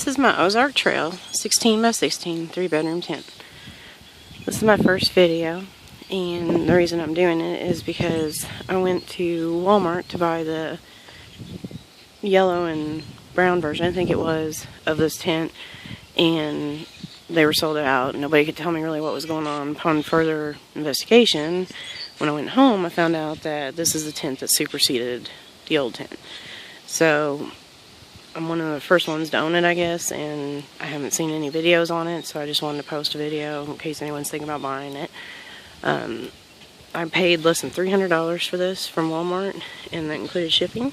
This is my Ozark Trail 16 by 16 3-bedroom tent. This is my first video, and the reason I'm doing it is because I went to Walmart to buy the yellow and brown version, I think it was, of this tent, and they were sold out. Nobody could tell me really what was going on. Upon further investigation, when I went home, I found out that this is the tent that superseded the old tent. So I'm one of the first ones to own it, I guess, and I haven't seen any videos on it, so I just wanted to post a video in case anyone's thinking about buying it. I paid less than $300 for this from Walmart, and that included shipping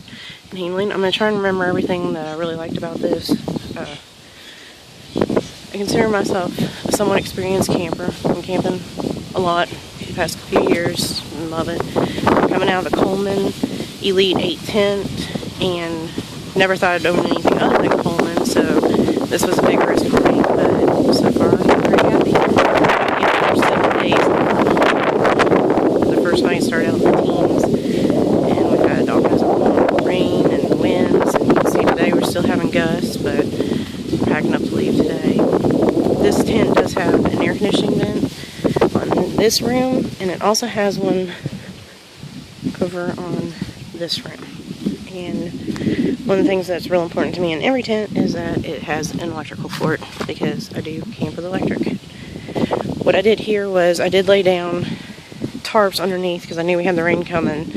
and handling. I'm going to try and remember everything that I really liked about this. I consider myself a somewhat experienced camper. I'm camping a lot the past few years and love it. I'm coming out of the Coleman Elite 8 tent, and never thought I'd own anything other than Coleman, so this was a big risk for me, but so far I'm pretty happy. For 7 days. The first night started out in the teens, and we've had all kinds of rain and winds, and you can see today we're still having gusts, but we're packing up to leave today. This tent does have an air conditioning vent on this room, and it also has one over on this room. And one of the things that's real important to me in every tent is that it has an electrical port, because I do camp with electric. What I did here was I did lay down tarps underneath because I knew we had the rain coming,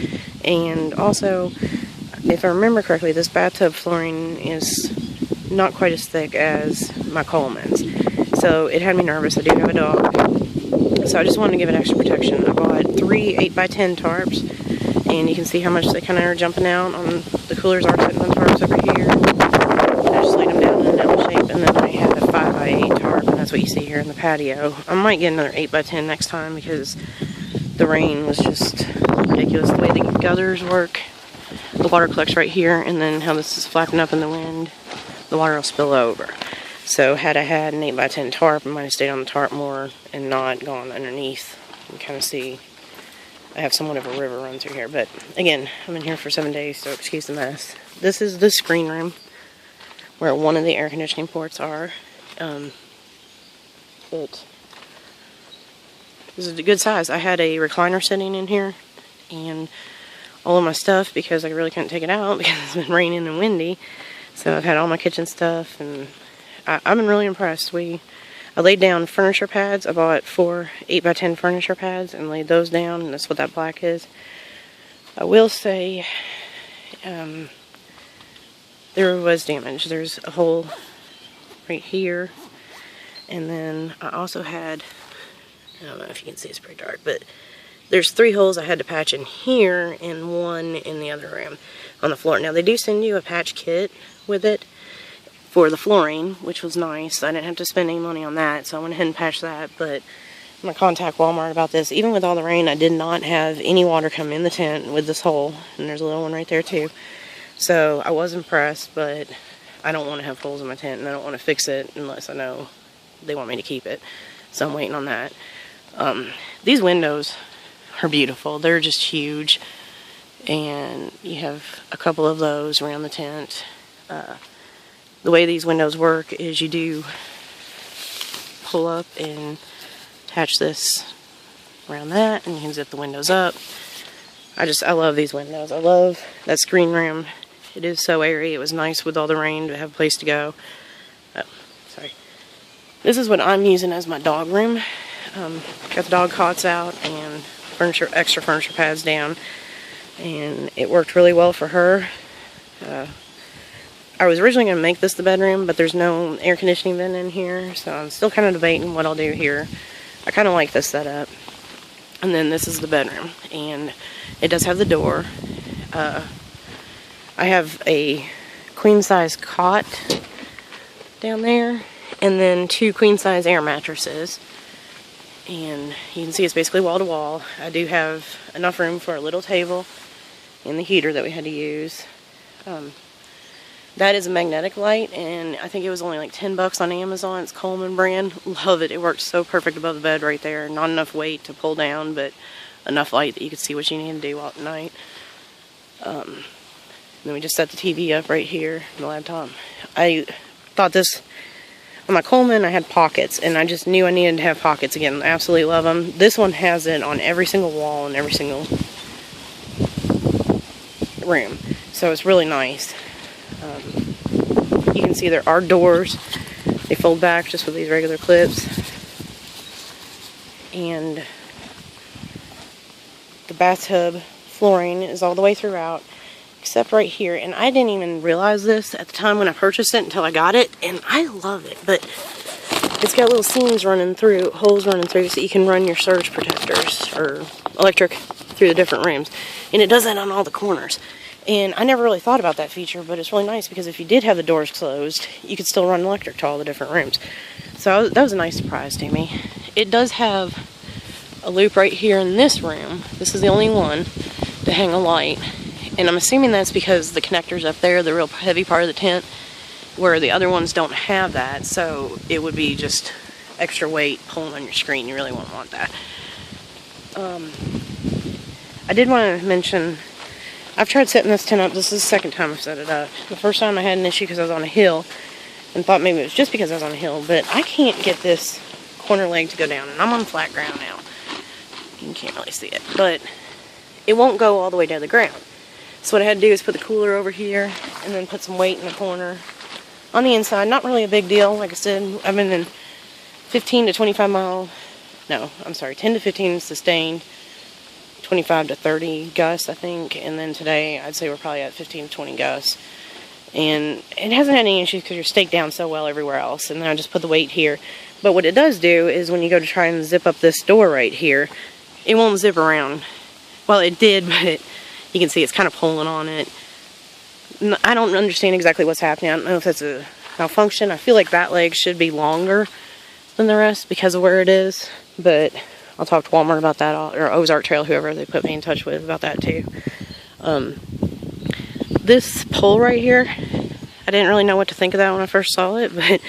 and also, if I remember correctly, this bathtub flooring is not quite as thick as my Coleman's, so it had me nervous. I do have a dog, so I just wanted to give it extra protection. I bought 3 8x10 tarps, and you can see how much they kind of are jumping out on the coolers are sitting on tarps over here. I just laid them down in an L shape, and then I had a 5x8 tarp, and that's what you see here in the patio. I might get another 8x10 next time because the rain was just ridiculous. The way the gutters work, the water collects right here, and then how this is flapping up in the wind, the water will spill over. So had I had an 8x10 tarp, I might have stayed on the tarp more and not gone underneath. You can kind of see I have somewhat of a river run through here, but again, I'm in here for 7 days, so excuse the mess. This is the screen room where one of the air conditioning ports are. This is a good size. I had a recliner sitting in here, and all of my stuff, because I really couldn't take it out because it's been raining and windy. So I've had all my kitchen stuff, and I've been really impressed. I laid down furniture pads. I bought 4 8x10 furniture pads and laid those down, and that's what that black is. I will say there was damage. There's a hole right here, and then I also had, I don't know if you can see, it's pretty dark, but there's 3 holes I had to patch in here and 1 in the other room on the floor. Now, they do send you a patch kit with it for the flooring, which was nice. I didn't have to spend any money on that, so I went ahead and patched that. But I'm going to contact Walmart about this. Even with all the rain, I did not have any water come in the tent with this hole, and there's a little one right there too. So I was impressed, but I don't want to have holes in my tent, and I don't want to fix it unless I know they want me to keep it. So I'm waiting on that. These windows are beautiful. They're just huge, and you have a couple of those around the tent. The way these windows work is you do pull up and attach this around that, and you can zip the windows up. I love these windows. I love that screen room. It is so airy. It was nice with all the rain to have a place to go. Oh, sorry. This is what I'm using as my dog room. Got the dog cots out and extra furniture pads down, and it worked really well for her. I was originally going to make this the bedroom, but there's no air conditioning vent in here, so I'm still kind of debating what I'll do here. I kind of like this setup. And then this is the bedroom, and it does have the door. I have a queen-size cot down there, and then 2 queen-size air mattresses. And you can see it's basically wall-to-wall. I do have enough room for a little table and the heater that we had to use. That is a magnetic light, and I think it was only like $10 on Amazon. It's Coleman brand. Love it. It works so perfect above the bed right there. Not enough weight to pull down, but enough light that you can see what you need to do out at night. Then we just set the TV up right here, the laptop. I thought this, on my Coleman I had pockets, and I just knew I needed to have pockets again. I absolutely love them. This one has it on every single wall and every single room, so it's really nice. You can see there are doors. They fold back just with these regular clips. And the bathtub flooring is all the way throughout, except right here. And I didn't even realize this at the time when I purchased it until I got it, and I love it. But it's got little seams running through, holes running through, so you can run your surge protectors or electric through the different rooms. And it does that on all the corners. And I never really thought about that feature, but it's really nice because if you did have the doors closed, you could still run electric to all the different rooms. So that was a nice surprise to me. It does have a loop right here in this room. This is the only one to hang a light. And I'm assuming that's because the connector's up there, the real heavy part of the tent, where the other ones don't have that. So it would be just extra weight pulling on your screen. You really wouldn't want that. I did want to mention, I've tried setting this tent up. This is the second time I've set it up. The first time I had an issue because I was on a hill and thought maybe it was just because I was on a hill, but I can't get this corner leg to go down, and I'm on flat ground now. You can't really see it, but it won't go all the way down the ground. So what I had to do is put the cooler over here and then put some weight in the corner. On the inside, not really a big deal. Like I said, I've been in 15 to 25 mile, no, I'm sorry, 10 to 15 sustained, 25 to 30 gusts, I think, and then today I'd say we're probably at 15 to 20 gusts. And it hasn't had any issues because you're staked down so well everywhere else. And then I just put the weight here. But what it does do is when you go to try and zip up this door right here, it won't zip around. Well, it did, but you can see it's kind of pulling on it. I don't understand exactly what's happening. I don't know if that's a malfunction. I feel like that leg should be longer than the rest because of where it is. But I'll talk to Wal-Mart about that, or Ozark Trail, whoever they put me in touch with about that too. This pole right here, I didn't really know what to think of that when I first saw it, but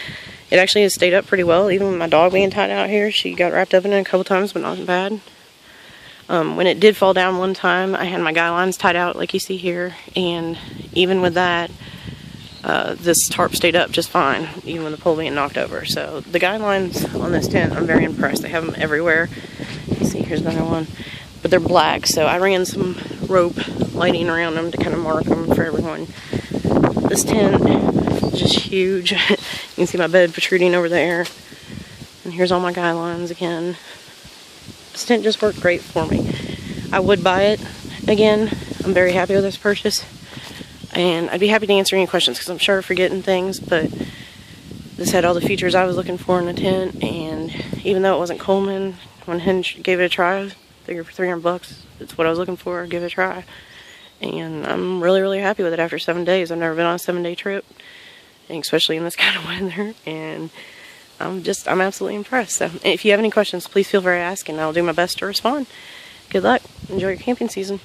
it actually has stayed up pretty well. Even with my dog being tied out here, she got wrapped up in it a couple times, but not bad. When it did fall down one time, I had my guy lines tied out like you see here, and even with that, this tarp stayed up just fine, even with the pole being knocked over. So the guy lines on this tent, I'm very impressed. They have them everywhere. You see, here's another one. But they're black, so I ran some rope lighting around them to kind of mark them for everyone. This tent is just huge. You can see my bed protruding over there. And here's all my guy lines again. This tent just worked great for me. I would buy it again. I'm very happy with this purchase. And I'd be happy to answer any questions because I'm sure I'm forgetting things, but this had all the features I was looking for in a tent. And even though it wasn't Coleman, when Hinge gave it a try, I figured for $300, it's what I was looking for. Give it a try. And I'm really, really happy with it after 7 days. I've never been on a 7-day trip, and especially in this kind of weather. And I'm absolutely impressed. So if you have any questions, please feel free to ask, and I'll do my best to respond. Good luck. Enjoy your camping season.